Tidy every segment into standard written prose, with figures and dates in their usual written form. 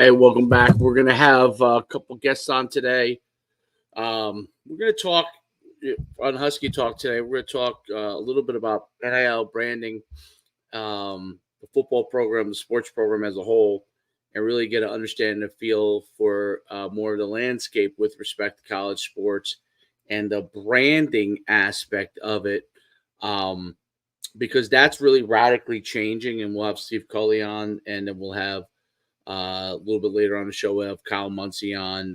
Hey, welcome back. We're going to have a couple guests on today. We're going to talk on Husky Talk today. We're going to talk a little bit about NIL branding, the football program, the sports program as a whole, and really get an understanding and feel for more of the landscape with respect to college sports and the branding aspect of it, because that's really radically changing. And we'll have Steve Cully on, and then we'll have a little bit later on the show, we'll have Kyle Muncy on,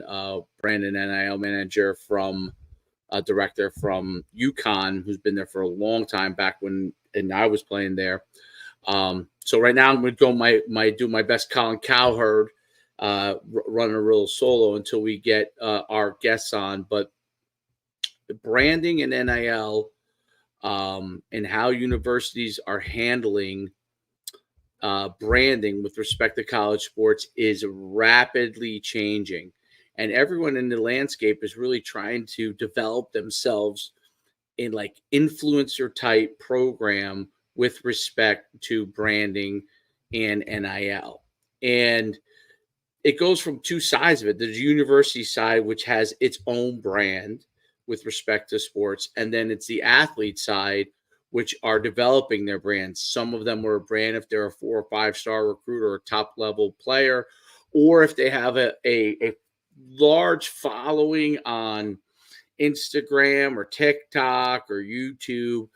Brandon NIL manager from director from Uconn, who's been there for a long time back when I was playing there. So right now I'm going to go do my best Colin Cowherd, running a real solo until we get our guests on. But the branding and NIL, and how universities are handling branding with respect to college sports is rapidly changing, and everyone in the landscape is really trying to develop themselves in like influencer type program with respect to branding and NIL. And it goes from two sides of it. There's the university side, which has its own brand with respect to sports, and then it's the athlete side, which are developing their brands. Some of them are a brand if they're a 4 or 5 star recruit or a top level player, or if they have a large following on Instagram or TikTok or YouTube.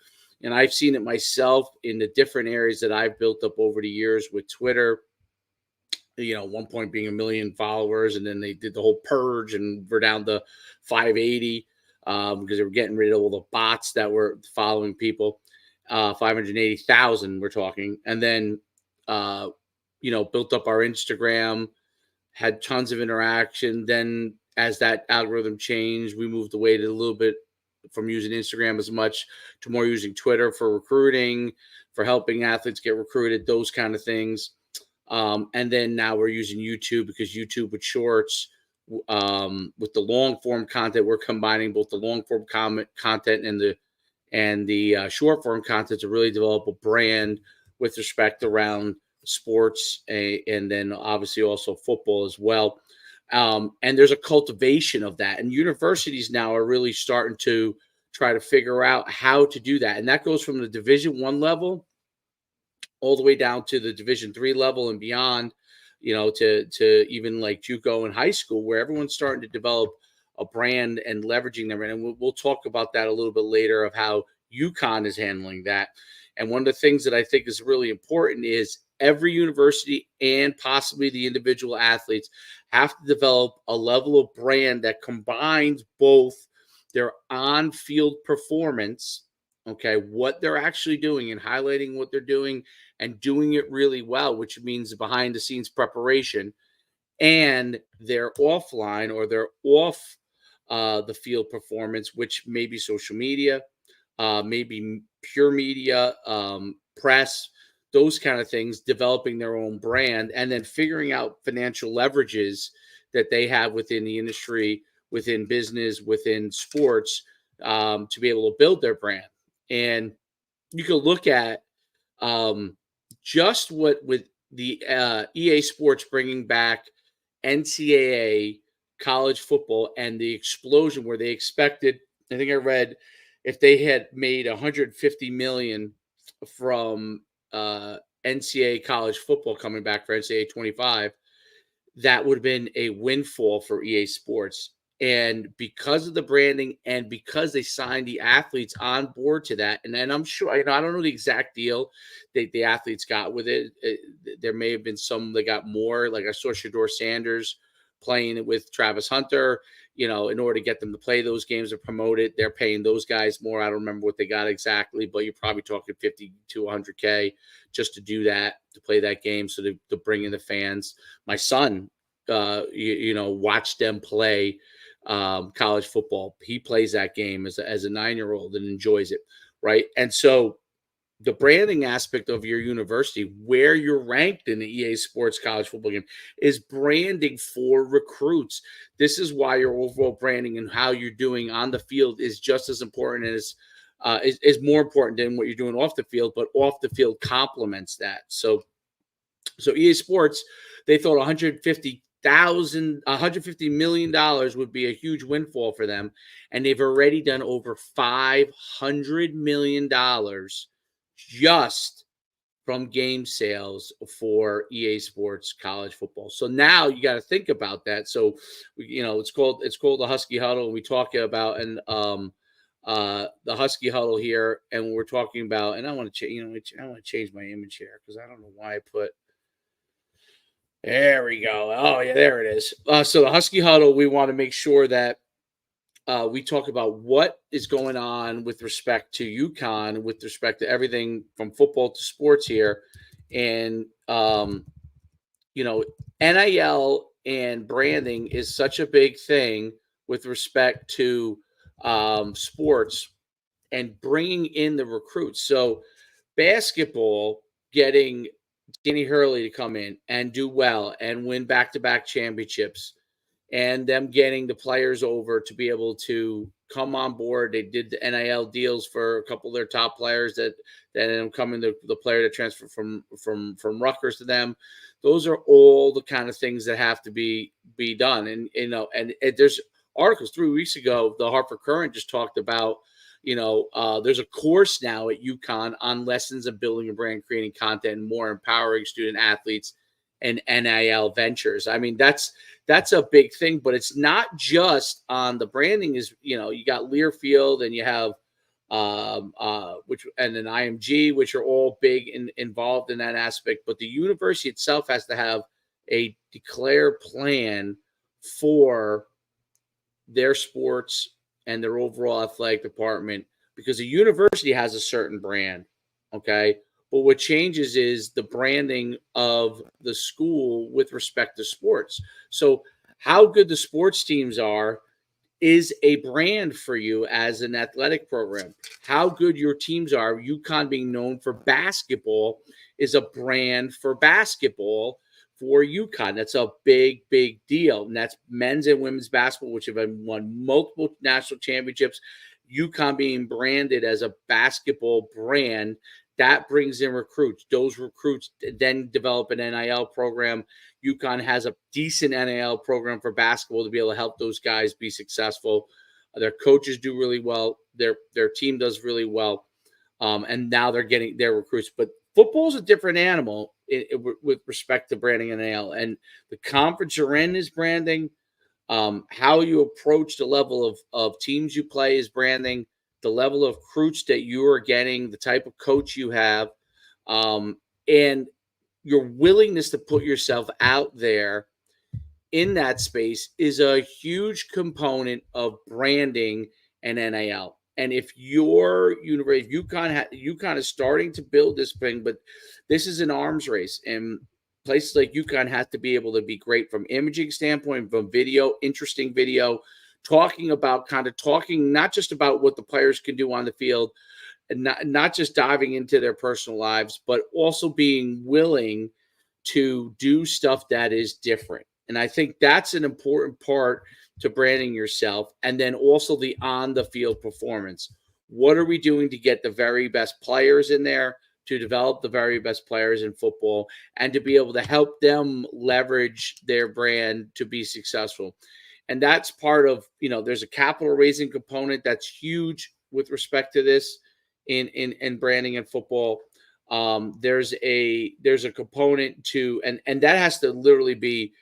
And I've seen it myself in the different areas that I've built up over the years with Twitter. At one point being 1 million followers, and then they did the whole purge and we're down to 580 because they were getting rid of all the bots that were following people. 580,000 we're talking. And then, built up our Instagram, had tons of interaction. Then as that algorithm changed, we moved away to a little bit from using Instagram as much to more using Twitter for recruiting, for helping athletes get recruited, those kind of things. And then now we're using YouTube because YouTube with shorts, with the long form content, we're combining both the long form content and the short form content to really develop a brand with respect around sports, and then obviously also football as well. And there's a cultivation of that, and universities now are really starting to try to figure out how to do that. And that goes from the Division I level all the way down to the Division III level and beyond, to even like JUCO and high school, where everyone's starting to develop a brand and leveraging them. And we'll talk about that a little bit later of how Uconn is handling that. And one of the things that I think is really important is every university and possibly the individual athletes have to develop a level of brand that combines both their on-field performance, okay, what they're actually doing and highlighting what they're doing and doing it really well, which means behind-the-scenes preparation, and their offline or their off the field performance, which may be social media, maybe pure media, press, those kind of things, developing their own brand, and then figuring out financial leverages that they have within the industry, within business, within sports, to be able to build their brand. And you can look at just what with the EA Sports bringing back NCAA college football and the explosion where they expected, I think I read, if they had made $150 million from NCAA college football coming back for NCAA 25, that would have been a windfall for EA Sports. And because of the branding and because they signed the athletes on board to that, and then I'm sure, I don't know the exact deal that the athletes got with it. There may have been some that got more. Like I saw Shedeur Sanders playing it with Travis Hunter, in order to get them to play those games or promote it, they're paying those guys more. I don't remember what they got exactly, but you're probably talking 50 to 100K just to do that, to play that game. So to bring in the fans. My son, watched them play college football. He plays that game as a 9-year-old and enjoys it, right? And so the branding aspect of your university, where you're ranked in the EA Sports college football game, is branding for recruits. This is why your overall branding and how you're doing on the field is just as important as is more important than what you're doing off the field, but off the field complements that. So EA Sports, they thought $150 million would be a huge windfall for them. And they've already done over $500 million just from game sales for EA Sports college football. So now you got to think about that. So, it's called the Husky Huddle. And we talk about the Husky Huddle here, and we're talking about. And I want to I want to change my image here because I don't know why I put. There we go. Oh yeah, there it is. So the Husky Huddle, we want to make sure that we talk about what is going on with respect to Uconn, with respect to everything from football to sports here. And, NIL and branding is such a big thing with respect to sports and bringing in the recruits. So basketball, getting Danny Hurley to come in and do well and win back-to-back championships, and them getting the players over to be able to come on board. They did the NIL deals for a couple of their top players that ended up coming, the player that transferred from Rutgers to them. Those are all the kind of things that have to be done. And, there's articles 3 weeks ago, the Hartford Courant just talked about, there's a course now at Uconn on lessons of building a brand, creating content, and more empowering student athletes and NIL ventures. I mean, that's a big thing, but it's not just on the branding. Is you got Learfield and you have and then IMG, which are all big involved in that aspect. But the university itself has to have a declared plan for their sports and their overall athletic department, because the university has a certain brand, okay? But what changes is the branding of the school with respect to sports. So how good the sports teams are is a brand for you as an athletic program. How good your teams are, Uconn being known for basketball, is a brand for basketball for Uconn. That's a big, big deal. And that's men's and women's basketball, which have won multiple national championships. Uconn being branded as a basketball brand, that brings in recruits. Those recruits then develop an NIL program. Uconn has a decent NIL program for basketball to be able to help those guys be successful. Their coaches do really well. Their team does really well. And now they're getting their recruits. But football is a different animal with respect to branding and NIL. And the conference you're in is branding. How you approach the level of teams you play is branding. The level of recruits that you are getting, the type of coach you have, and your willingness to put yourself out there in that space is a huge component of branding and NIL. And if your university, Uconn is starting to build this thing, but this is an arms race, and places like Uconn have to be able to be great from imaging standpoint, from video, interesting video, talking not just about what the players can do on the field, and not just diving into their personal lives, but also being willing to do stuff that is different. And I think that's an important part to branding yourself. And then also the on-the-field performance. What are we doing to get the very best players in there, to develop the very best players in football, and to be able to help them leverage their brand to be successful? And that's part of, there's a capital raising component that's huge with respect to this in branding and football. There's a component to, and that has to literally be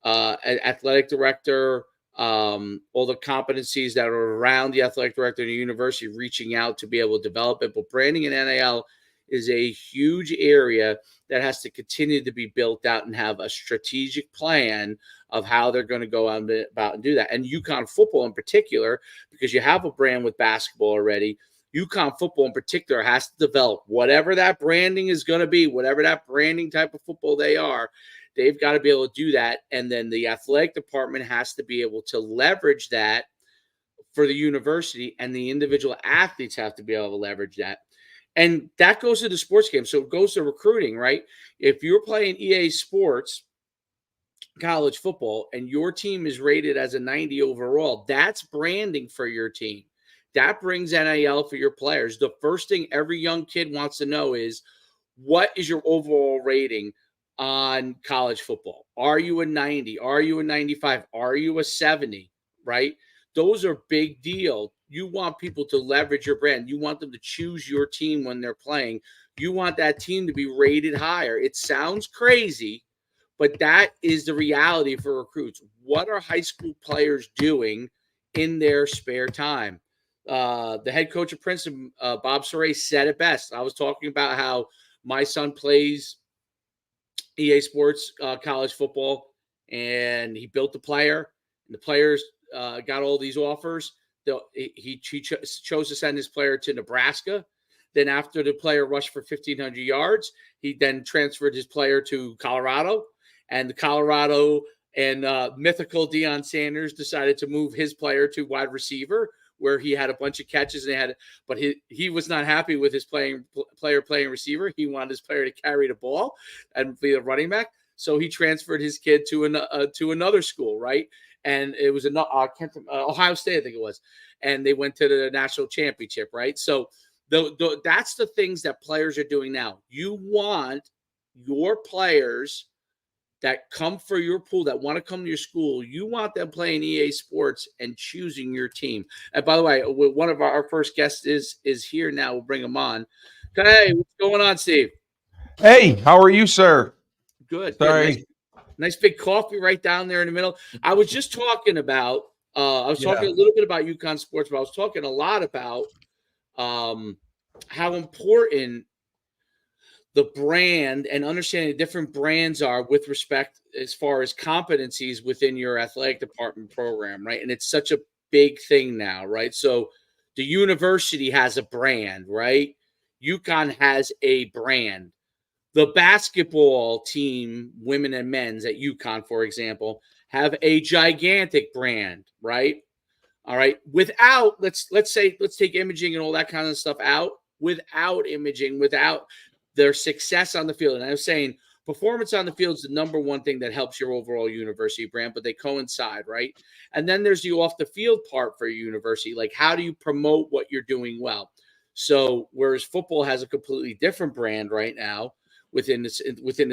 an athletic director, all the competencies that are around the athletic director in the university reaching out to be able to develop it. But branding and NIL is a huge area that has to continue to be built out and have a strategic plan of how they're going to go about and do that. And Uconn football in particular, because you have a brand with basketball already, Uconn football in particular has to develop whatever that branding is going to be, whatever that branding type of football they are. They've got to be able to do that. And then the athletic department has to be able to leverage that for the university, and the individual athletes have to be able to leverage that. And that goes to the sports game. So it goes to recruiting, right? If you're playing EA Sports college football and your team is rated as a 90 overall, that's branding for your team. That brings NIL for your players. The first thing every young kid wants to know is, what is your overall rating on college football? Are you a 90? Are you a 95? Are you a 70? Right? Those are big deal. You want people to leverage your brand. You want them to choose your team when they're playing. You want that team to be rated higher. It sounds crazy, but that is the reality for recruits. What are high school players doing in their spare time? The head coach of Princeton, Bob Saray, said it best. I was talking about how my son plays EA Sports college football, and he built the player, and the players got all these offers. He chose to send his player to Nebraska. Then after the player rushed for 1,500 yards, he then transferred his player to Colorado, and the Colorado and mythical Deion Sanders decided to move his player to wide receiver, where he had a bunch of catches, and but he was not happy with his player playing receiver. He wanted his player to carry the ball and be a running back. So he transferred his kid to another school, right? And it was Ohio State, I think it was, and they went to the national championship, right? So that's the things that players are doing now. You want your players that come for your pool, that want to come to your school, you want them playing EA Sports and choosing your team. And by the way, one of our first guests is here now. We'll bring him on. Hey, what's going on, Steve? Hey, how are you, sir? Good. Sorry. Good. Nice big coffee right down there in the middle. I was just talking about, talking a little bit about Uconn sports, but I was talking a lot about how important the brand and understanding the different brands are with respect as far as competencies within your athletic department program, right? And it's such a big thing now, right? So the university has a brand, right? Uconn has a brand. The basketball team, women and men's at Uconn, for example, have a gigantic brand, right? All right. Without, let's take imaging and all that kind of stuff out. Without imaging, without their success on the field. And I was saying performance on the field is the number one thing that helps your overall university brand, but they coincide, right? And then there's the off the field part for your university. Like, how do you promote what you're doing well? So whereas football has a completely different brand right now within the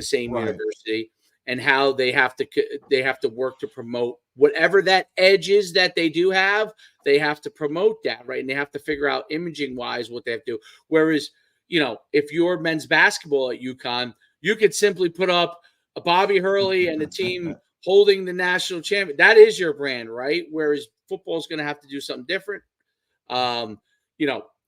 same university, and how they have to work to promote whatever that edge is that they do have. They have to promote that, right? And they have to figure out imaging wise what they have to do. Whereas, if you're men's basketball at Uconn, you could simply put up a Bobby Hurley and a team holding the national champion. That is your brand, right? Whereas football is going to have to do something different.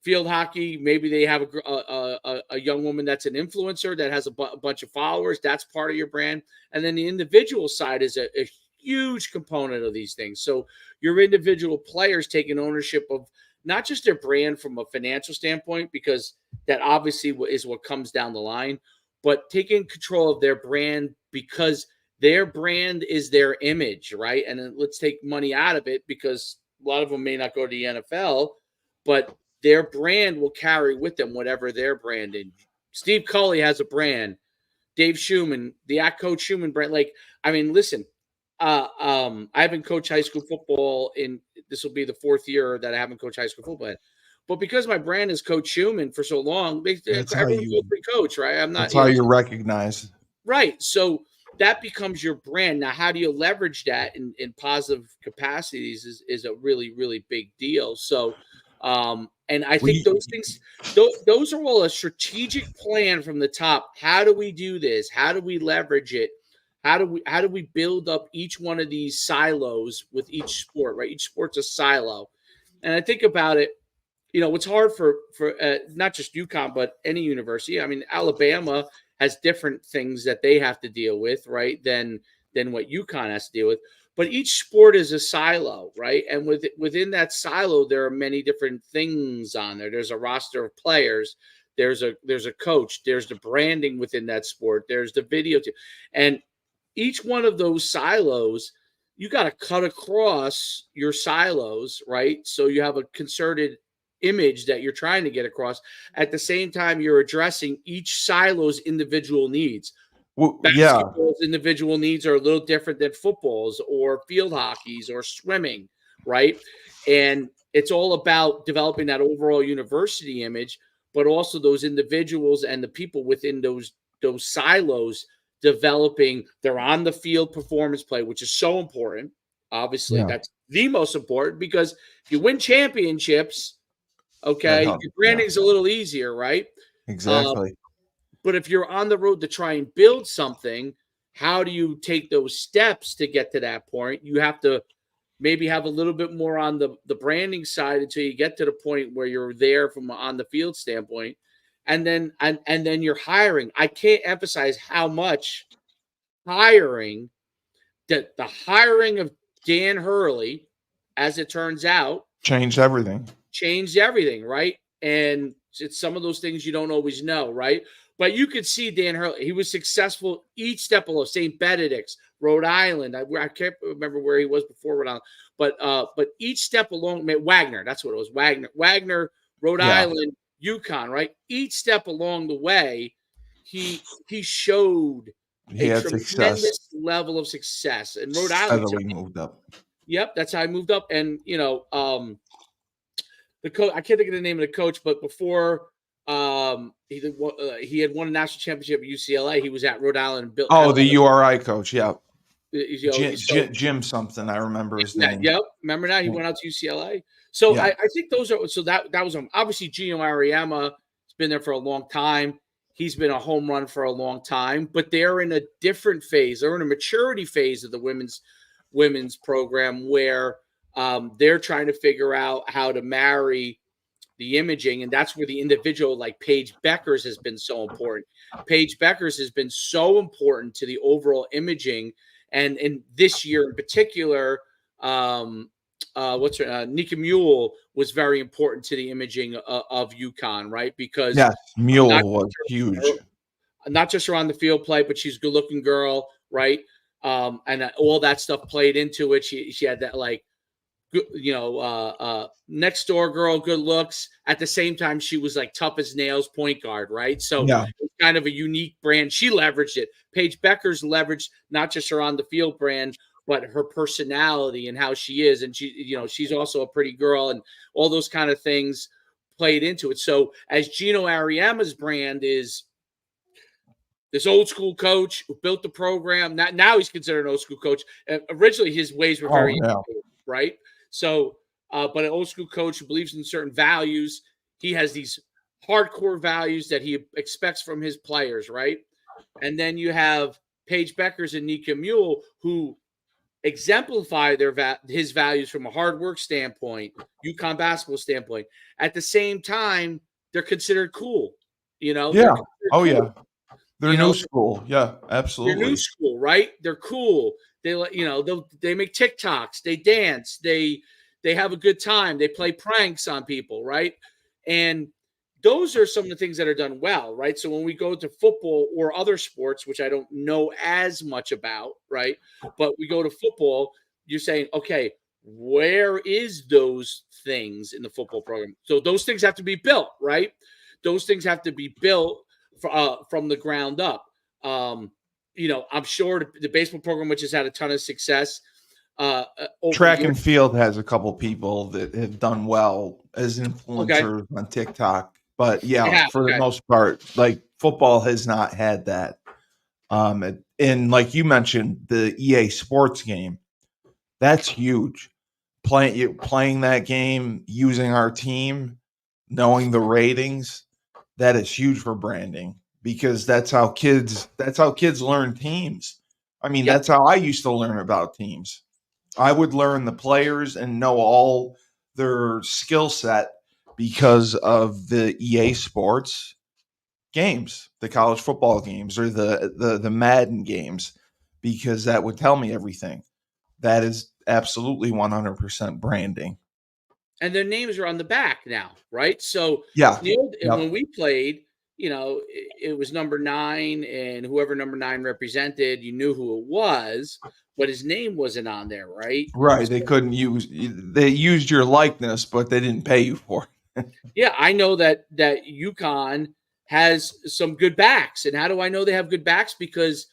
Field hockey, maybe they have a young woman that's an influencer that has a bunch of followers. That's part of your brand. And then the individual side is a huge component of these things. So your individual players taking ownership of not just their brand from a financial standpoint, because that obviously is what comes down the line, but taking control of their brand because their brand is their image, right? And then let's take money out of it because a lot of them may not go to the NFL, but their brand will carry with them whatever their brand is. Steve Cully has a brand. Dave Schuman, the Coach Schuman brand. Listen, I haven't coached high school football this will be the fourth year that I haven't coached high school football. But because my brand is Coach Schuman for so long, everyone calls me coach, right? I'm not. That's how you're recognized. Right. So that becomes your brand. Now, how do you leverage that in positive capacities is a really, really big deal. So, and I think those things, those are all a strategic plan from the top. How do we do this? How do we leverage it? How do we build up each one of these silos with each sport, right? Each sport's a silo. And I think about it, what's hard for not just UConn, but any university. I mean, Alabama has different things that they have to deal with, right, than what UConn has to deal with. But each sport is a silo, right? And within that silo, there are many different things on there. There's a roster of players. There's a coach. There's the branding within that sport. There's the video team. And each one of those silos, you got to cut across your silos, right? So you have a concerted image that you're trying to get across. At the same time, you're addressing each silo's individual needs. Basketball's individual needs are a little different than football's or field hockey's or swimming, right? And it's all about developing that overall university image, but also those individuals and the people within those silos developing their on the field performance play, which is so important. Obviously, that's the most important, because if you win championships, okay, your branding's a little easier, right? Exactly. But if you're on the road to try and build something, how do you take those steps to get to that point? You have to maybe have a little bit more on the branding side until you get to the point where you're there from an on the field standpoint. And then you're hiring. I can't emphasize how much hiring that the hiring of Dan Hurley, as it turns out, changed everything, right? And it's some of those things you don't always know, right? But you could see Dan Hurley. He was successful each step below. St. Benedict's, Rhode Island. I can't remember where he was before Rhode Island. But each step along, Wagner, that's what it was. Wagner, Rhode Island, Uconn, right? Each step along the way, he showed a tremendous level of success. And Rhode Island moved up. Yep, that's how he moved up. And the coach, I can't think of the name of the coach, but before he had won a national championship at UCLA, he was at Rhode Island. The URI coach, Jim something. I remember his name. Yep, remember now he went out to UCLA. So I think those are that was obviously Gino Ariema has been there for a long time. He's been a home run for a long time, but they're in a different phase. They're in a maturity phase of the women's program where they're trying to figure out how to marry the imaging, and that's where the individual like Paige Beckers has been so important. Paige Beckers has been so important to the overall imaging, and in this year in particular, Nika Mule was very important to the imaging of Uconn, right? Because Mule was huge. Not just her on the field play, but she's a good-looking girl, right? And all that stuff played into it. She had that next door girl, good looks. At the same time, she was like tough as nails, point guard, right? So it was kind of a unique brand. She leveraged it. Paige Beckers leveraged not just her on the field brand, but her personality and how she is. And she's also a pretty girl, and all those kind of things played into it. So as Gino Ariema's brand is this old school coach who built the program. Now he's considered an old school coach. Originally, his ways were very right. So, but an old school coach who believes in certain values. He has these hardcore values that he expects from his players, right? And then you have Paige Beckers and Nika Mule, who exemplify his values from a hard work standpoint, UConn basketball standpoint. At the same time, they're considered cool. Cool. They're new school. Yeah, absolutely. They're new school, right? They're cool. They they make TikToks, they dance, they have a good time, they play pranks on people, right? And those are some of the things that are done well, right? So when we go to football or other sports, which I don't know as much about, right? But we go to football, you're saying, okay, where is those things in the football program? So those things have to be built, right? Those things have to be built from the ground up. I'm sure the baseball program, which has had a ton of success. Track and field has a couple people that have done well as influencers on TikTok. But for the most part, like football has not had that. And like you mentioned, the EA Sports game, that's huge. Playing that game, using our team, knowing the ratings, that is huge for branding, because that's how kids learn teams. I mean, that's how I used to learn about teams. I would learn the players and know all their skill set because of the EA Sports games, the college football games, or the Madden games, because that would tell me everything. That is absolutely 100% branding. And their names are on the back now, right? So when we played, it was number 9, and whoever number 9 represented, you knew who it was, but his name wasn't on there, right? Right. They used your likeness, but they didn't pay you for it. Yeah, I know that Uconn has some good backs. And how do I know they have good backs? Because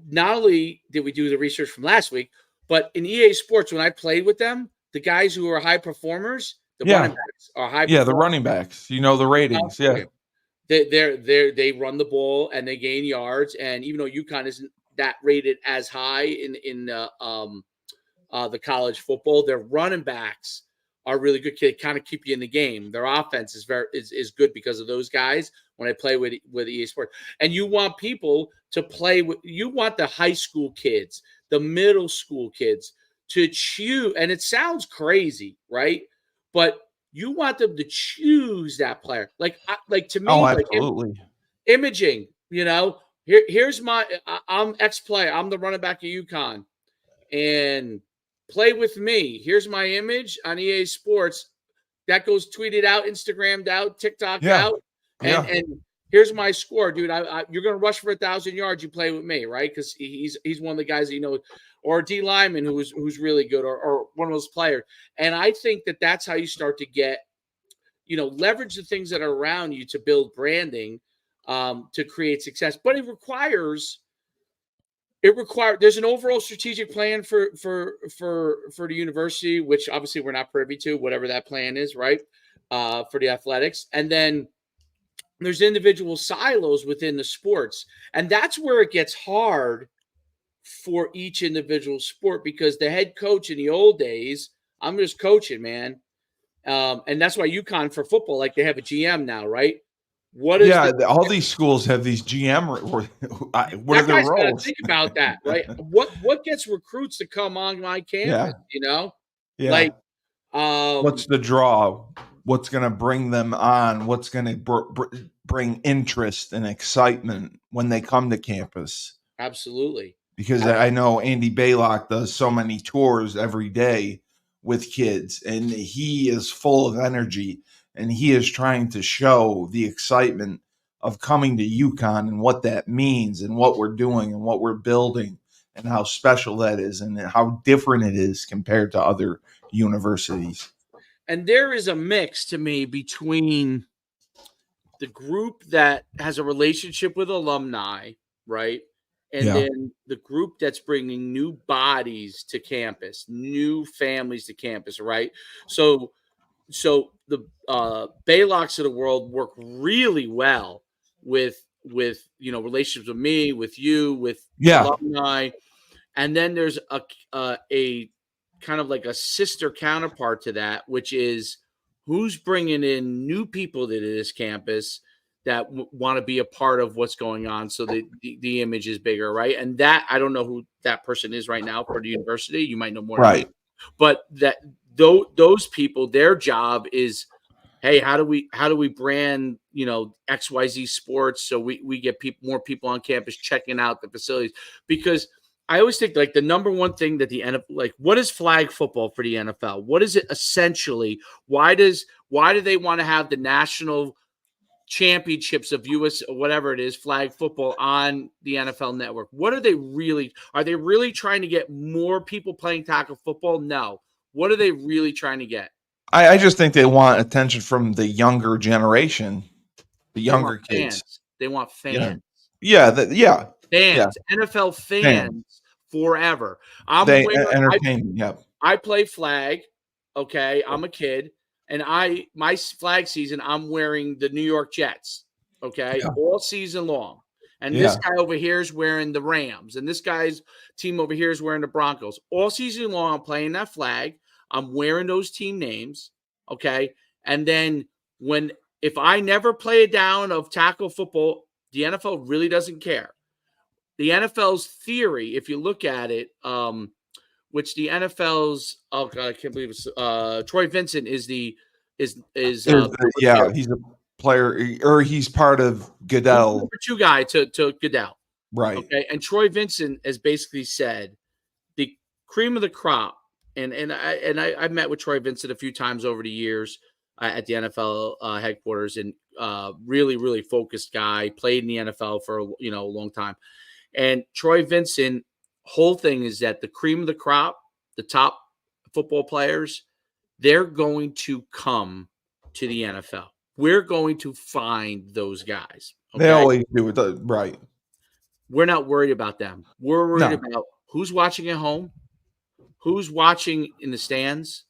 not only did we do the research from last week, but in EA Sports, when I played with them, the guys who are high performers, running backs are high performers. The running backs. The ratings. they run the ball and they gain yards. And even though UConn isn't that rated as high in the college football, their running backs are really good. They kind of keep you in the game. Their offense is good because of those guys when I play with EA Sports. And you want people to play with, you want the high school kids, the middle school kids to choose. And it sounds crazy, right? But you want them to choose that player. Like to me, absolutely. Like imaging, here's I'm ex-player. I'm the running back of UConn. And play with me. Here's my image on EA Sports. That goes tweeted out, Instagrammed out, TikTok out. And here's my score, dude. You're going to rush for 1,000 yards. You play with me, right? Because he's one of the guys that or D lineman who's really good, or one of those players. And I think that's how you start to get, leverage the things that are around you to build branding, to create success. But it requires there's an overall strategic plan for the university, which obviously we're not privy to, whatever that plan is, right? For the athletics. And then there's individual silos within the sports. And that's where it gets hard for each individual sport, because the head coach in the old days, I'm just coaching, man. And that's why UConn for football, like they have a GM now, right? What is all these schools have these GM. What are their roles? Think about that, right? What gets recruits to come on my campus? Like, what's the draw? What's going to bring them on? What's going to bring interest and excitement when they come to campus? Absolutely. Because I know Andy Baylock does so many tours every day with kids, and he is full of energy. And he is trying to show the excitement of coming to UConn and what that means and what we're doing and what we're building and how special that is and how different it is compared to other universities. And there is a mix to me between the group that has a relationship with alumni, right? And then the group that's bringing new bodies to campus, new families to campus, right? So the Baylocks of the world work really well with relationships with me, with you, with alumni, and then there's a kind of like a sister counterpart to that, which is who's bringing in new people to this campus that want to be a part of what's going on, so the image is bigger, right? And that I don't know who that person is right now for the university. You might know more, right? But those people, their job is, hey, how do we brand, XYZ sports so we get more people on campus checking out the facilities? Because I always think like the number one thing that the NFL, like, what is flag football for the NFL? What is it essentially? Why do they want to have the national championships of US or whatever it is, flag football on the NFL network? What are they really trying to get more people playing tackle football? No. What are they really trying to get? I just think they want attention from the younger generation, the younger kids. They want fans. Fans. NFL fans forever. I play flag. Okay. I'm a kid. And my flag season, I'm wearing the New York Jets, okay, all season long. And this guy over here is wearing the Rams. And this guy's team over here is wearing the Broncos. All season long, I'm playing that flag. I'm wearing those team names, okay? And then if I never play a down of tackle football, the NFL really doesn't care. The NFL's theory, if you look at it, which the NFL's, oh God, I can't believe it's Troy Vincent is he's a player, or he's part of Goodell. Number 2 guy to Goodell. Right. Okay. And Troy Vincent has basically said the cream of the crop, and I've met with Troy Vincent a few times over the years at the NFL headquarters, and really, really focused guy, played in the NFL for a long time. And Troy Vincent, whole thing is that the cream of the crop, the top football players, they're going to come to the NFL. We're going to find those guys. Okay? They always do it, right? We're not worried about them. We're worried about who's watching at home, who's watching in the stands,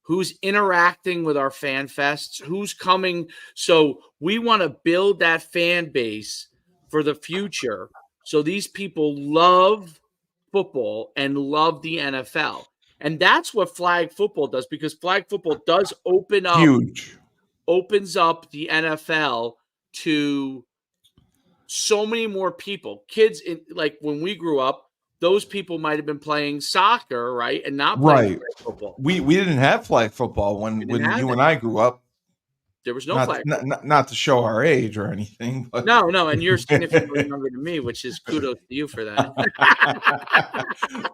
who's interacting with our fan fests, who's coming. So we want to build that fan base for the future. So these people love football and love the NFL. And that's what flag football does, because flag football does opens up the NFL to so many more people. Kids, like when we grew up, those people might have been playing soccer, right, and not playing flag football. We didn't have flag football when you and I grew up. There was no flag. Not to show our age or anything. But. No, and you're significantly younger than me, which is kudos to you for that.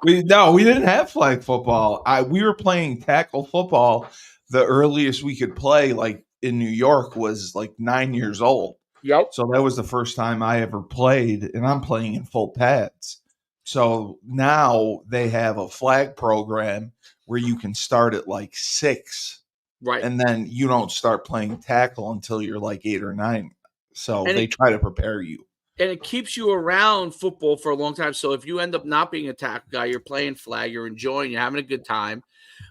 We didn't have flag football. We were playing tackle football. The earliest we could play, like in New York, was like 9 years old. Yep. So that was the first time I ever played, and I'm playing in full pads. So now they have a flag program where you can start at like 6. Right. And then you don't start playing tackle until you're like 8 or 9. So they try to prepare you. And it keeps you around football for a long time. So if you end up not being a tackle guy, you're playing flag, you're enjoying, you're having a good time,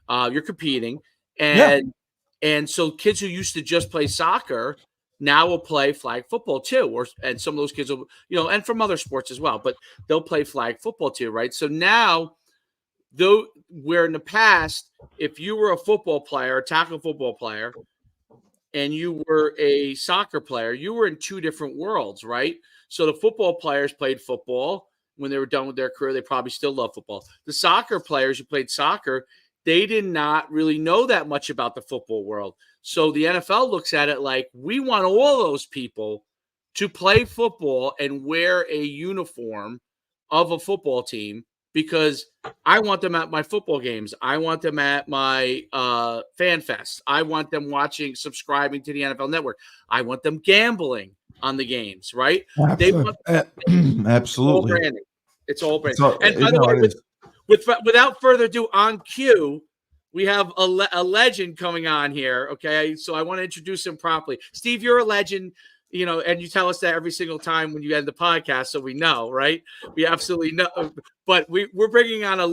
you're competing. And so kids who used to just play soccer now will play flag football too. And some of those kids will, and from other sports as well, but they'll play flag football too, right? So now, though, where in the past, if you were a football player, a tackle football player, and you were a soccer player, you were in two different worlds, right? So the football players played football. When they were done with their career, they probably still love football. The soccer players who played soccer, they did not really know that much about the football world. So the NFL looks at it like, we want all those people to play football and wear a uniform of a football team, because I want them at my football games. I want them at my fan fest. I want them subscribing to the NFL Network. I want them gambling on the games, right? Absolutely. It's all branding. And by the way, without further ado, on cue, we have a legend coming on here, okay? So I want to introduce him properly. Steve, you're a legend. And you tell us that every single time when you end the podcast, so we know, right? We absolutely know. But we're bringing on a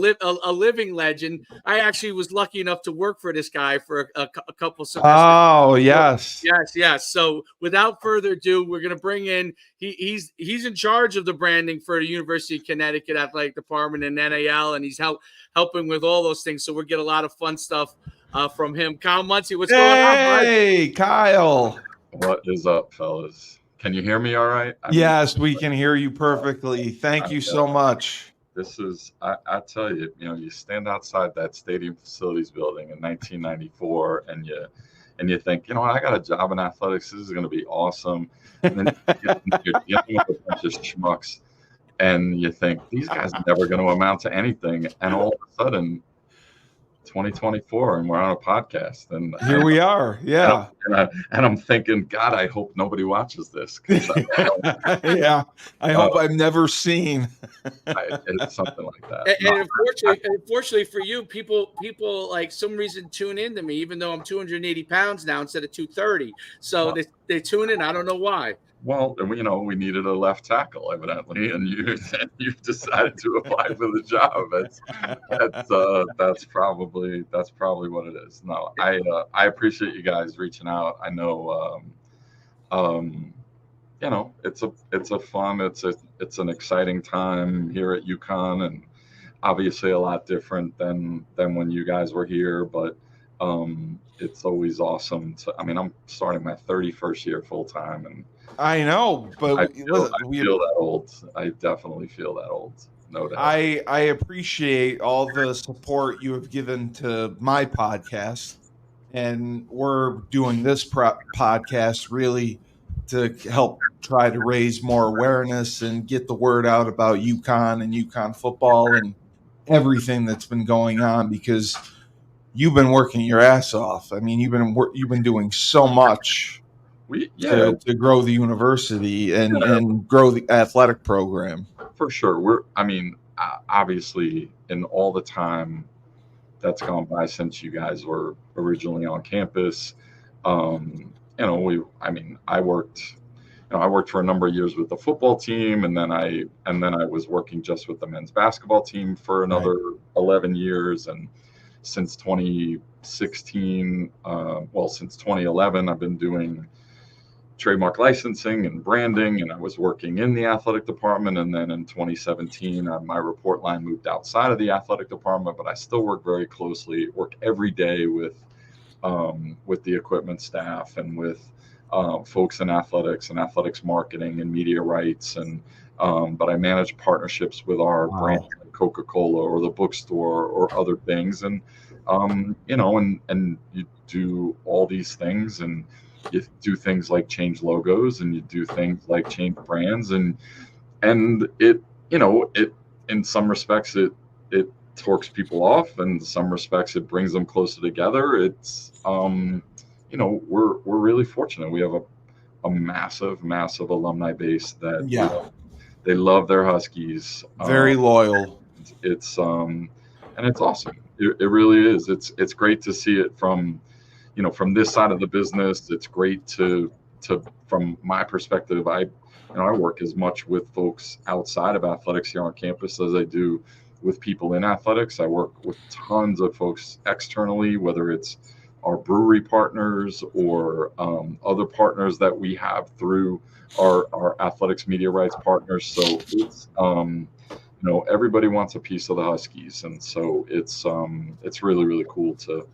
living legend. I actually was lucky enough to work for this guy for a couple semesters. Oh, yes. Yes. So without further ado, we're going to bring in, he's in charge of the branding for the University of Connecticut Athletic Department and NIL, and he's helping with all those things. So we'll get a lot of fun stuff from him. Kyle Muncy, what's going on, bud? Hey, Kyle. What is up, fellas? Can you hear me all right? Yes, we can hear you perfectly. Thank you so much. This is, I tell you, you stand outside that stadium facilities building in 1994 and you think, I got a job in athletics. This is going to be awesome. And then you're dealing with a bunch of schmucks and you think these guys are never going to amount to anything. And all of a sudden, 2024 and we're on a podcast and here we are. Yeah. And I'm thinking, God, I hope nobody watches this. Yeah. I hope I've never seen it's something like that. And unfortunately for you, people like some reason tune in to me, even though I'm 280 pounds now instead of 230. So they tune in. I don't know why. Well, we needed a left tackle, evidently, and you've decided to apply for the job. That's probably what it is. No, I appreciate you guys reaching out. I know, it's a fun, it's an exciting time here at Uconn, and obviously a lot different than when you guys were here, but it's always awesome. I'm starting my 31st year full time, and I know, but I feel that old. I definitely feel that old. No doubt. I appreciate all the support you have given to my podcast, and we're doing this podcast really to help try to raise more awareness and get the word out about Uconn and Uconn football and everything that's been going on, because you've been working your ass off. I mean, you've been doing so much to grow the university and grow the athletic program. For sure. Obviously, in all the time that's gone by since you guys were originally on campus, I worked for a number of years with the football team, and then I was working just with the men's basketball team for another 11 years, and since 2016, since 2011, I've been doing trademark licensing and branding, and I was working in the athletic department. And then in 2017, my report line moved outside of the athletic department, but I still work very closely, work every day with the equipment staff and with folks in athletics and athletics marketing and media rights. And but I manage partnerships with our brand, like Coca-Cola or the bookstore or other things. And and you do all these things, and you do things like change logos, and you do things like change brands, and it in some respects it torques people off, and in some respects it brings them closer together. It's we're really fortunate. We have a massive alumni base that they love their Huskies. Very loyal. It's and it's awesome. It really is. It's great to see it from this side of the business. It's great to from my perspective. I work as much with folks outside of athletics here on campus as I do with people in athletics. I work with tons of folks externally, whether it's our brewery partners or other partners that we have through our athletics media rights partners. So it's everybody wants a piece of the Huskies, and so it's really, really cool to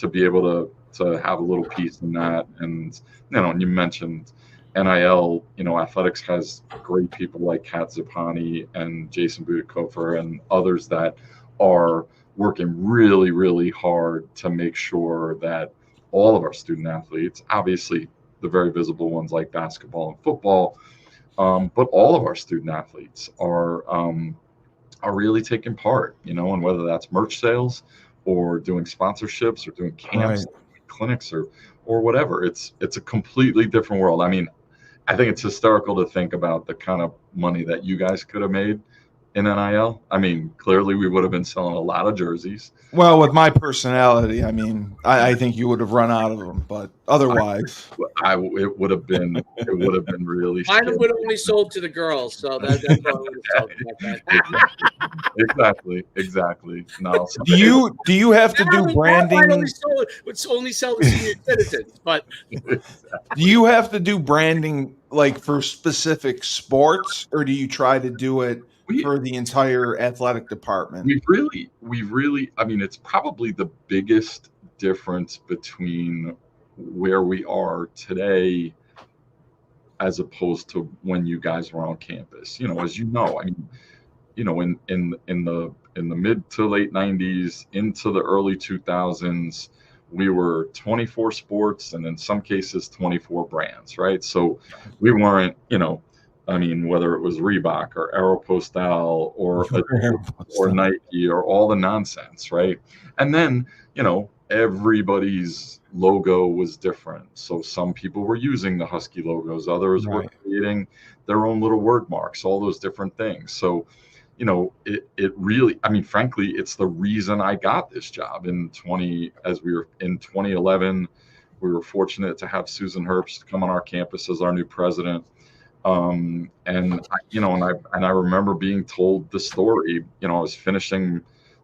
be able to have a little piece in that. And you mentioned NIL. Athletics has great people like Kat Zipani and Jason Budikofer and others that are working really, really hard to make sure that all of our student athletes, obviously the very visible ones like basketball and football, but all of our student athletes are really taking part, and whether that's merch sales or doing sponsorships or doing camps, clinics or whatever, it's a completely different world. I mean, I think it's hysterical to think about the kind of money that you guys could have made in NIL. I mean, clearly we would have been selling a lot of jerseys. Well, with my personality, I mean, I think you would have run out of them, but otherwise, it would have been really. Mine would have only sold to the girls, so that's what I would have talked about. Exactly. No. Do you have to do branding? Would only sell to senior citizens, but do you have to do branding like for specific sports, or do you try to do it for the entire athletic department? We've really, I mean, it's probably the biggest difference between where we are today as opposed to when you guys were on campus. As you know, I mean, in the mid to late 90s into the early 2000s, we were 24 sports and in some cases 24 brands, right? So we weren't, I mean, whether it was Reebok or Aeropostale or Nike or all the nonsense, right? And then, everybody's logo was different. So some people were using the Husky logos, others were creating their own little word marks, all those different things. So, it really, I mean, frankly, it's the reason I got this job as we were in 2011. We were fortunate to have Susan Herbst come on our campus as our new president. And I remember being told the story. I was finishing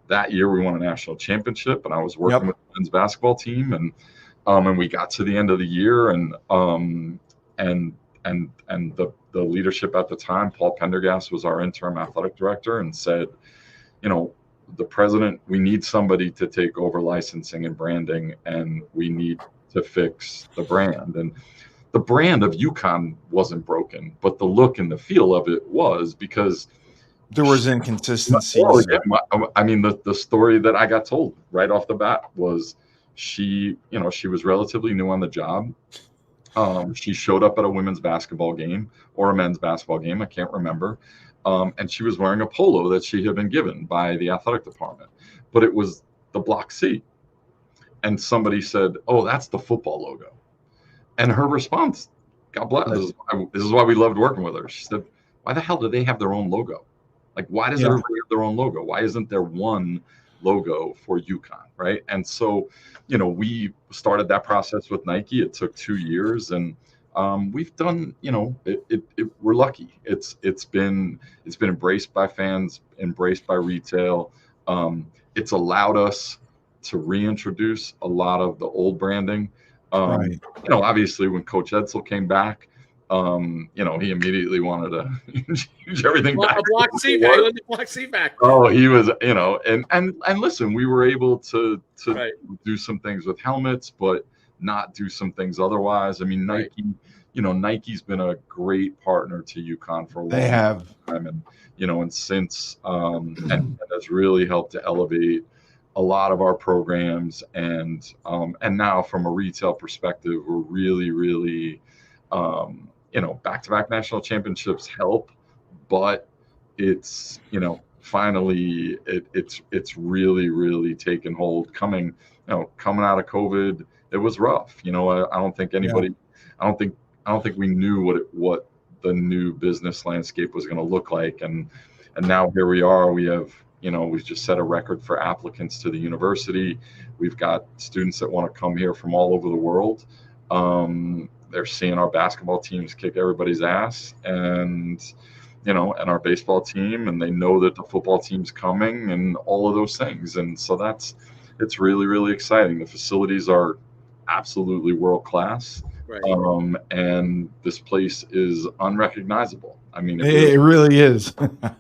that year. We won a national championship, and I was working with the men's basketball team, and we got to the end of the year, and the leadership at the time, Paul Pendergast was our interim athletic director, and said, the president, we need somebody to take over licensing and branding, and we need to fix the brand. And the brand of Uconn wasn't broken, but the look and the feel of it was, because there was inconsistencies. I mean, the story that I got told right off the bat was she was relatively new on the job. She showed up at a women's basketball game or a men's basketball game, I can't remember. And she was wearing a polo that she had been given by the athletic department, but it was the Block C. And somebody said, "Oh, that's the football logo." And her response, God bless, this is why we loved working with her. She said, "Why the hell do they have their own logo? Like, why does everybody have their own logo? Why isn't there one logo for Uconn?" Right? And so, we started that process with Nike. It took 2 years, and we've done, we're lucky. It's been embraced by fans, embraced by retail. It's allowed us to reintroduce a lot of the old branding. Right. You know, obviously when Coach Edsel came back, you know, he immediately wanted to change everything back. A block C back. Let the block C back. Oh, he was, you know, and listen, we were able to Right. do some things with helmets, but not do some things otherwise. I mean, Nike, you know, Nike's been a great partner to Uconn for a long time, and you know, and since and has really helped to elevate a lot of our programs, and now from a retail perspective, we're really you know, back-to-back national championships help, but it's, you know, finally it's really taken hold. Coming out of COVID, it was rough. You know, I don't think anybody, I don't think we knew what the new business landscape was going to look like, and now here we are. We have, you know, we've just set a record for applicants to the university. We've got students that want to come here from all over the world. They're seeing our basketball teams kick everybody's ass, and you know, and our baseball team, and they know that the football team's coming, and all of those things. And so it's really exciting. The facilities are absolutely world class. Right. And this place is unrecognizable. I mean, it really is.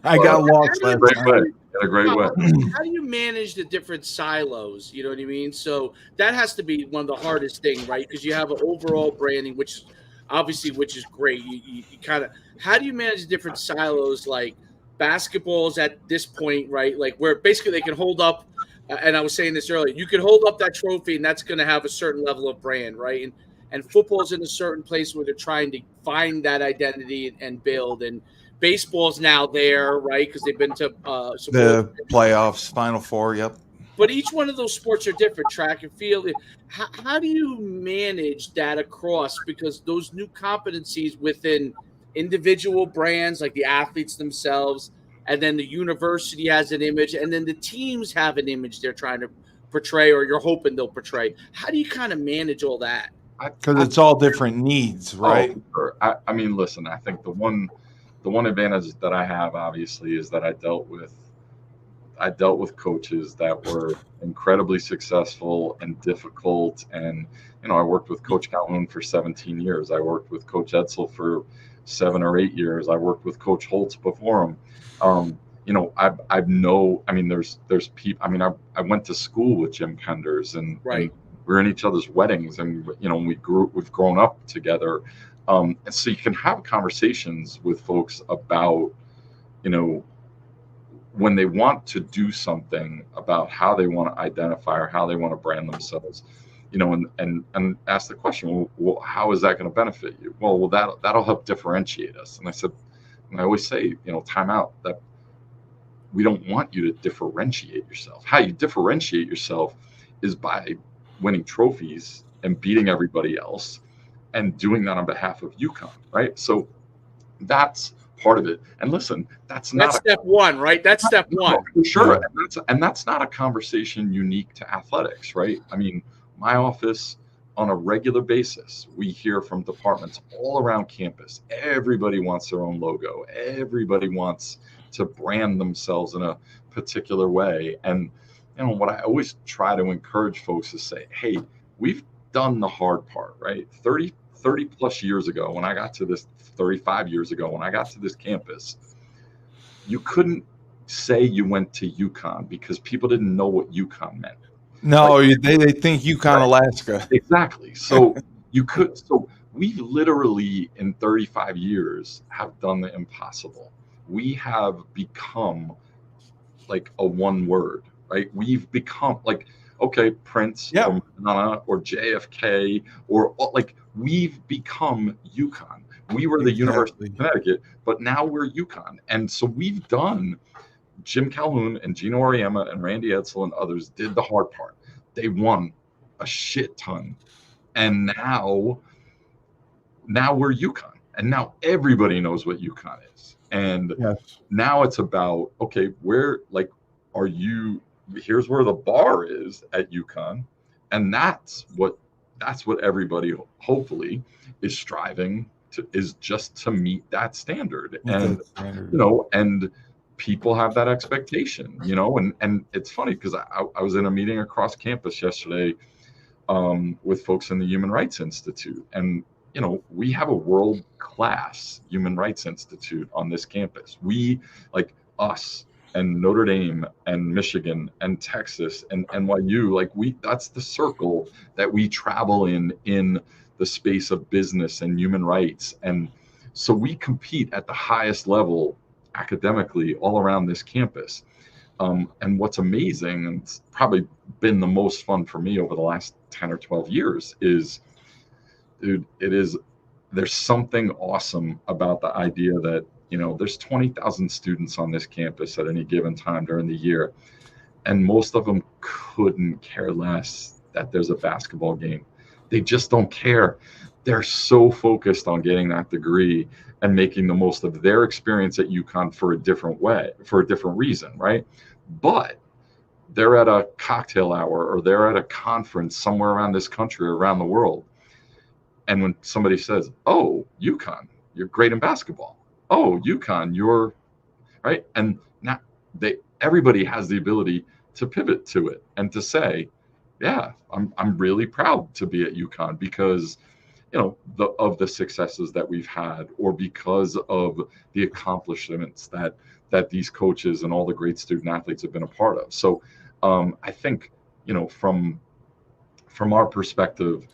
I got lost last time. In a great way. How do you manage the different silos? You know what I mean? So that has to be one of the hardest things, right? Because you have an overall branding, which is great. You kind of, how do you manage the different silos? Like basketball's at this point, right? Like where basically they can hold up, and I was saying this earlier, you can hold up that trophy and that's going to have a certain level of brand, right? And football's in a certain place where they're trying to find that identity and build. And baseball's now there, right? Because they've been to the playoffs, Final Four. Yep. But each one of those sports are different. Track and field. How do you manage that across? Because those new competencies within individual brands, like the athletes themselves, and then the university has an image, and then the teams have an image they're trying to portray, or you're hoping they'll portray. How do you kind of manage all that? Because it's all different needs, right? Oh, sure. I mean, listen, I think the one advantage that I have, obviously, is that I dealt with coaches that were incredibly successful and difficult. And, you know, I worked with Coach Calhoun for 17 years. I worked with Coach Edsel for 7 or 8 years. I worked with Coach Holtz before him. You know, there's people, I mean, I went to school with Jim Penders, and we were in each other's weddings, and, you know, we've grown up together. And so you can have conversations with folks about, you know, when they want to do something about how they want to identify or how they want to brand themselves, you know, and ask the question, well, how is that going to benefit you? Well, that'll help differentiate us. And I always say, you know, time out, that we don't want you to differentiate yourself. How you differentiate yourself is by winning trophies and beating everybody else, and doing that on behalf of Uconn, right? So that's part of it. And listen, that's step one, right? That's step one. For sure. And that's not a conversation unique to athletics, right? I mean, my office, on a regular basis, we hear from departments all around campus. Everybody wants their own logo. Everybody wants to brand themselves in a particular way. And, you know, what I always try to encourage folks is say, hey, we've done the hard part, right? 30 plus years ago, when I got to this, 35 years ago, when I got to this campus, you couldn't say you went to Uconn because people didn't know what Uconn meant. No, they think Uconn, Alaska. Exactly. So so we literally in 35 years have done the impossible. We have become like a one word, right? We've become like, okay, Prince or Madonna or JFK, or like, we've become Uconn. We were the University of Connecticut, but now we're Uconn. And so we've done, Jim Calhoun and Gino Auriemma and Randy Edsel and others did the hard part. They won a shit ton. And now we're Uconn. And now everybody knows what Uconn is. And now it's about, okay, where, like, are you, here's where the bar is at Uconn. And that's what everybody hopefully is striving to, is just to meet that standard. You know, and people have that expectation, and it's funny because I was in a meeting across campus yesterday with folks in the Human Rights Institute, and we have a world-class Human Rights Institute on this campus. We, like us and Notre Dame and Michigan and Texas and NYU, that's the circle that we travel in the space of business and human rights. And so we compete at the highest level academically all around this campus. And what's amazing, and it's probably been the most fun for me over the last 10 or 12 years, is, dude, there's something awesome about the idea that, there's 20,000 students on this campus at any given time during the year, and most of them couldn't care less that there's a basketball game. They just don't care. They're so focused on getting that degree and making the most of their experience at UConn for a different reason, right? But they're at a cocktail hour or they're at a conference somewhere around this country, around the world. And when somebody says, "Oh, UConn, you're great in basketball. Oh, UConn, you're right." And now everybody has the ability to pivot to it and to say, "Yeah, I'm really proud to be at UConn because of the successes that we've had, or because of the accomplishments that these coaches and all the great student athletes have been a part of." So I think, from our perspective,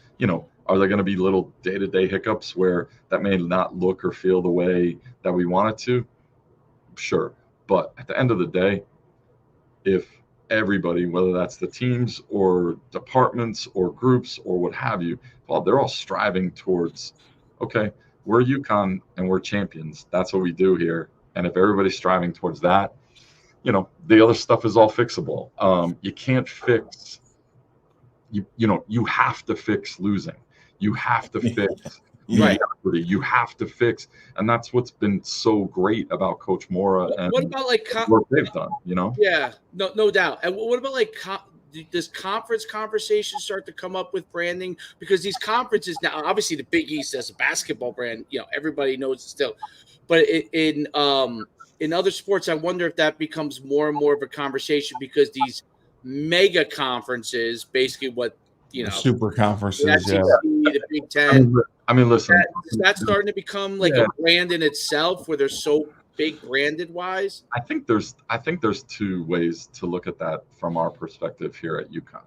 are there going to be little day-to-day hiccups where that may not look or feel the way that we want it to? Sure. But at the end of the day, if everybody, whether that's the teams or departments or groups or what have you, well, they're all striving towards, okay, we're UConn and we're champions. That's what we do here. And if everybody's striving towards that, the other stuff is all fixable. You can't fix, you have to fix losing. You have to fix mediocrity. You have to fix, and that's what's been so great about Coach Mora and what about what they've done. Yeah, no doubt. And what about does conference conversations start to come up with branding? Because these conferences now, obviously, the Big East as a basketball brand, everybody knows it still, but in other sports, I wonder if that becomes more and more of a conversation because these mega conferences, basically what. Super conferences, the Big Ten. I mean, listen, that's starting to become like a brand in itself, where they're so big branded wise. I think there's two ways to look at that from our perspective here at UConn.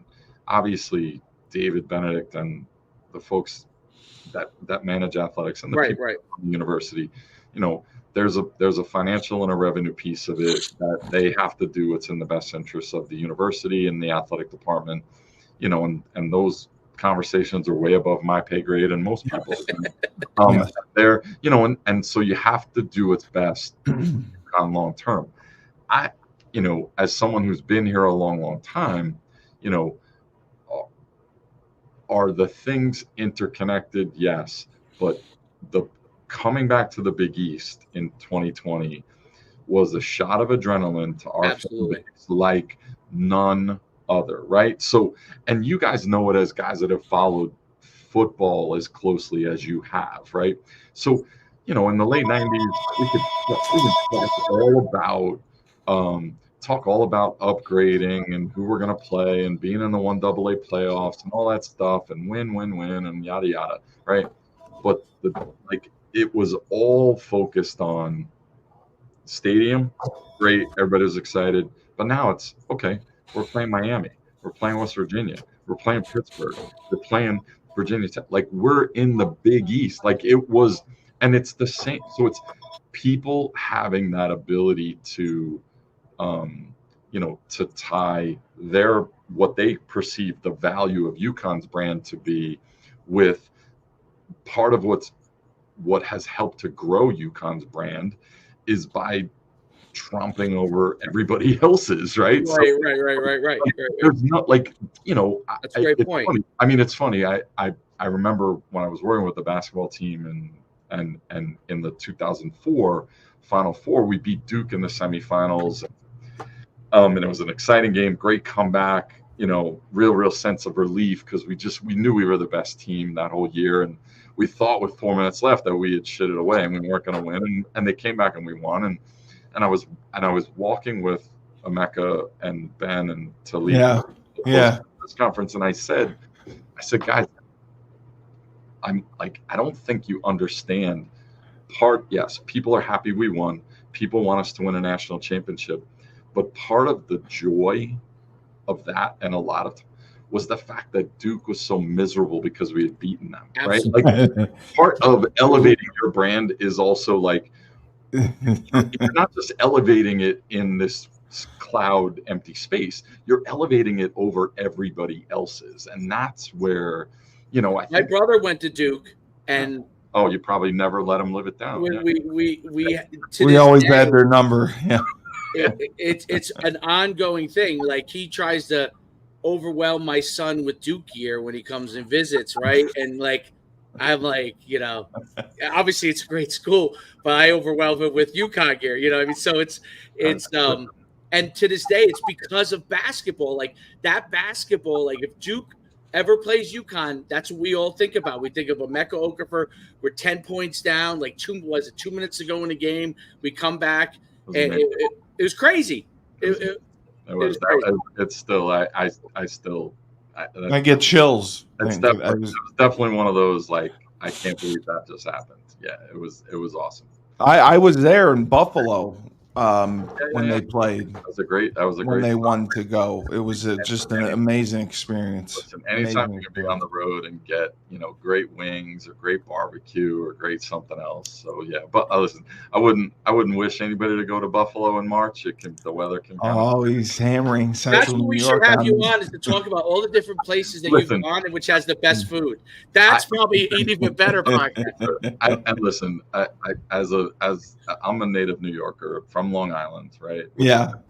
Obviously, David Benedict and the folks that manage athletics and the people at the university, there's a financial and a revenue piece of it that they have to do what's in the best interest of the university and the athletic department. And those conversations are way above my pay grade and most people. They're, and so you have to do what's best on long term. As someone who's been here a long time, are the things interconnected? Yes, but the coming back to the Big East in 2020 was a shot of adrenaline to our fan base like none other, right? So, and you guys know it as guys that have followed football as closely as you have, right? So, in the late 90s, we could talk all about upgrading and who we're going to play and being in the 1AA playoffs and all that stuff and win and yada yada, right? But it was all focused on stadium, great, everybody was excited, but now it's okay. We're playing Miami. We're playing West Virginia. We're playing Pittsburgh. We're playing Virginia Tech. We're in the Big East. It was, and it's the same. So it's people having that ability to, to tie what they perceive the value of UConn's brand to be with part of what has helped to grow UConn's brand is by tromping over everybody else's, right? Right. There's not that's a great point. Funny. I mean, it's funny. I remember when I was working with the basketball team and in the 2004 Final Four, we beat Duke in the semifinals. And it was an exciting game, great comeback, real sense of relief because we knew we were the best team that whole year. And we thought with 4 minutes left that we had shit it away and we weren't going to win. And they came back and we won. and I was walking with Emeka and Ben and Talib this conference, and I said, guys, I'm like, I don't think you understand. Yes, people are happy we won. People want us to win a national championship, but part of the joy of that, and a lot of was the fact that Duke was so miserable because we had beaten them. Absolutely. Right? Like, part of elevating your brand is also like, you're not just elevating it in this cloud empty space, you're elevating it over everybody else's, and that's where, I think my brother went to Duke, and you probably never let him live it down. We always had their number. Yeah, it's an ongoing thing. Like, he tries to overwhelm my son with Duke gear when he comes and visits, right? And like, I'm like, obviously it's a great school, but I overwhelm it with Uconn gear, you know what I mean? So it's and to this day, it's because of basketball. Like, that basketball, like, if Duke ever plays Uconn, that's what we all think about. We think of Emeka Okafor. We're 10 points down, like 2 minutes to go in the game. We come back, and it was crazy. It was crazy. It's still, I get chills. It's definitely one of those, like, I can't believe that just happened. Yeah, it was awesome. I was there in Buffalo when they played. That was a great when they won to go. It was just an amazing experience. Listen, anytime you can be on the road and get great wings or great barbecue or great something else. So yeah, but listen, I wouldn't wish anybody to go to Buffalo in March. The weather can. He's hammering Central That's what we should have you on, is to talk about all the different places that you've gone and which has the best food. That's probably an even better podcast. And listen, I'm a native New Yorker from Long Island, right?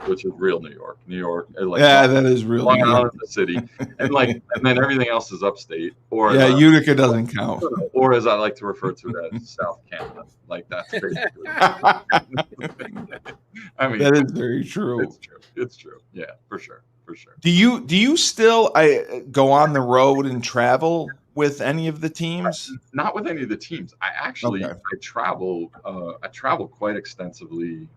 Which is real New York. Like, that is real. Long Island, the city, and then everything else is upstate. Or Utica doesn't count. Or as I like to refer to it as South Canada. Like, that's basically. I mean, that is very true. It's true. Yeah, for sure. Do you still go on the road and travel with any of the teams? Not with any of the teams. I actually I travel quite extensively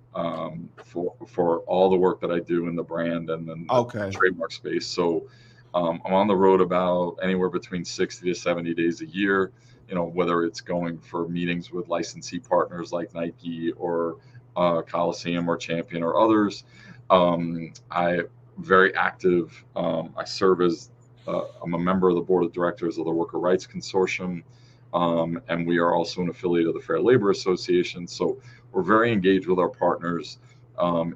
for all the work that I do in the brand and then the trademark space. So I'm on the road about anywhere between 60 to 70 days a year. Whether it's going for meetings with licensee partners like Nike or Coliseum or Champion or others. I'm very active. I serve as I'm a member of the board of directors of the Worker Rights Consortium, and we are also an affiliate of the Fair Labor Association. So we're very engaged with our partners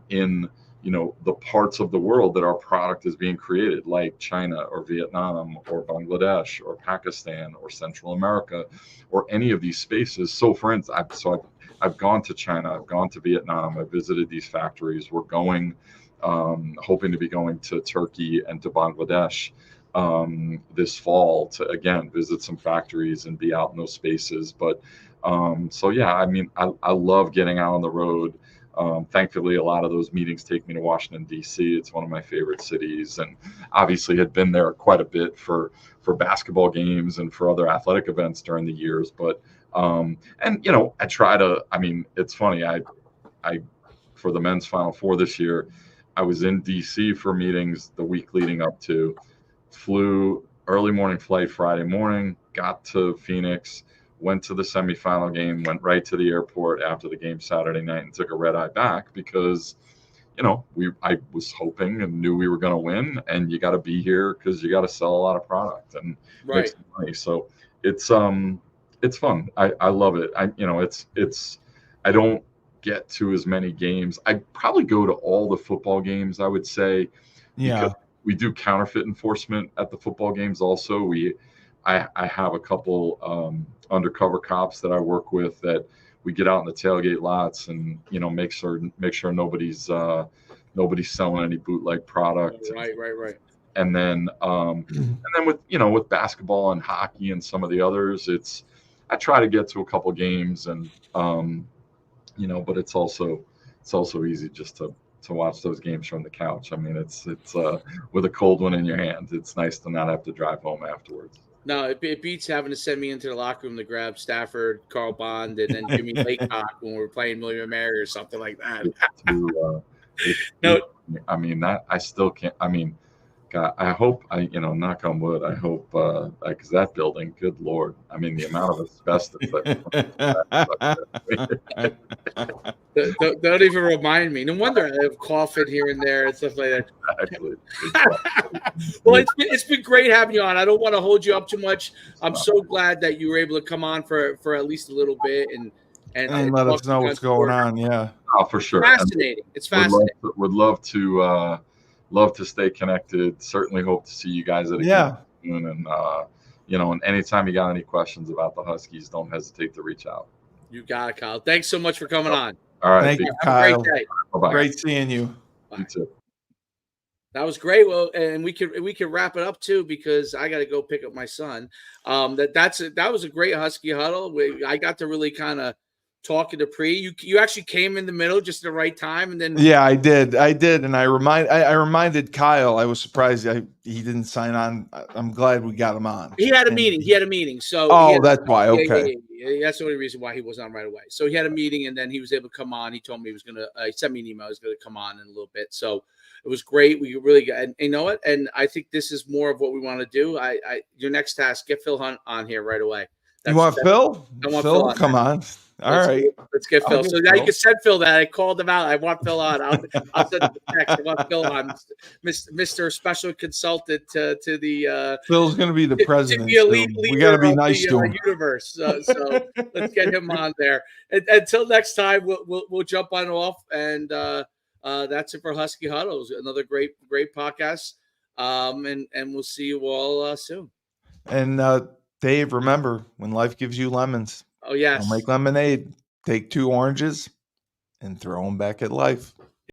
in the parts of the world that our product is being created, like China or Vietnam or Bangladesh or Pakistan or Central America or any of these spaces. So for instance, I've gone to China, I've gone to Vietnam, I've visited these factories. We're going, hoping to be going to Turkey and to Bangladesh this fall to again visit some factories and be out in those spaces. But so yeah, I mean, I love getting out on the road. Thankfully, a lot of those meetings take me to Washington, D.C. It's one of my favorite cities, and obviously had been there quite a bit for basketball games and for other athletic events during the years. But and I try to. I mean, it's funny. I for the men's Final Four this year, I was in D.C. for meetings the week leading up to. Flew early morning flight Friday morning, got to Phoenix, went to the semifinal game, went right to the airport after the game Saturday night and took a red eye back because, I was hoping and knew we were going to win, and you got to be here because you got to sell a lot of product and make some money. So it's fun. I love it. I don't get to as many games. I probably go to all the football games, I would say. Yeah. We do counterfeit enforcement at the football games. Also, I have a couple undercover cops that I work with that we get out in the tailgate lots and make sure nobody's selling any bootleg product. Right. And then with basketball and hockey and some of the others, I try to get to a couple games and but it's also easy just to watch those games from the couch. I mean, it's with a cold one in your hand. It's nice to not have to drive home afterwards. No, it beats having to send me into the locker room to grab Stafford, Carl Bond, and then Jimmy Laycock when we're playing William Mary or something like that. No, I mean that I still can't. I mean, God, I hope knock on wood. I hope because that building, good Lord, I mean the amount of asbestos. Don't even remind me. No wonder I have coughing here and there and stuff like that. Exactly. Well, it's been great having you on. I don't want to hold you up too much. I'm so glad that you were able to come on for at least a little bit and let us know what's going on. Yeah, oh, for sure. Fascinating. It's fascinating. Would love to stay connected. Certainly hope to see you guys at a game soon. And and anytime you got any questions about the Huskies, don't hesitate to reach out. You got it, Kyle. Thanks so much for coming on. All right. Thank you, Kyle. Have a great day. Bye-bye. Great seeing you. Bye. You too. That was great. Well, and we could wrap it up too because I got to go pick up my son. That was a great Husky huddle. I got to really kind of talk to Pre. You actually came in the middle just at the right time, and then I did, and I reminded Kyle. I was surprised he didn't sign on. I'm glad we got him on. He had a meeting. So that's why. Okay. Yeah, that's the only reason why he wasn't on right away. So he had a meeting, and then he was able to come on. He told me he was gonna. He sent me an email. He was gonna come on in a little bit. So it was great. We really got, and you know what? And I think this is more of what we want to do. Your next task: get Phil Hunt on here right away. You want Phil? I want Phil on. Come on. Let's get Phil. So now you can send Phil that. I called him out. I want Phil on. I'll send him a text. I want Phil on. Mr. Special Consultant to the. Phil's going to be the president. We got to be nice to him. Universe. So let's get him on there. Until next time, we'll jump on off, and that's it for Husky Huddles. Another great podcast. And we'll see you all soon. And Dave, remember, when life gives you lemons. Oh, yes. Don't make lemonade. Take 2 oranges and throw them back at life.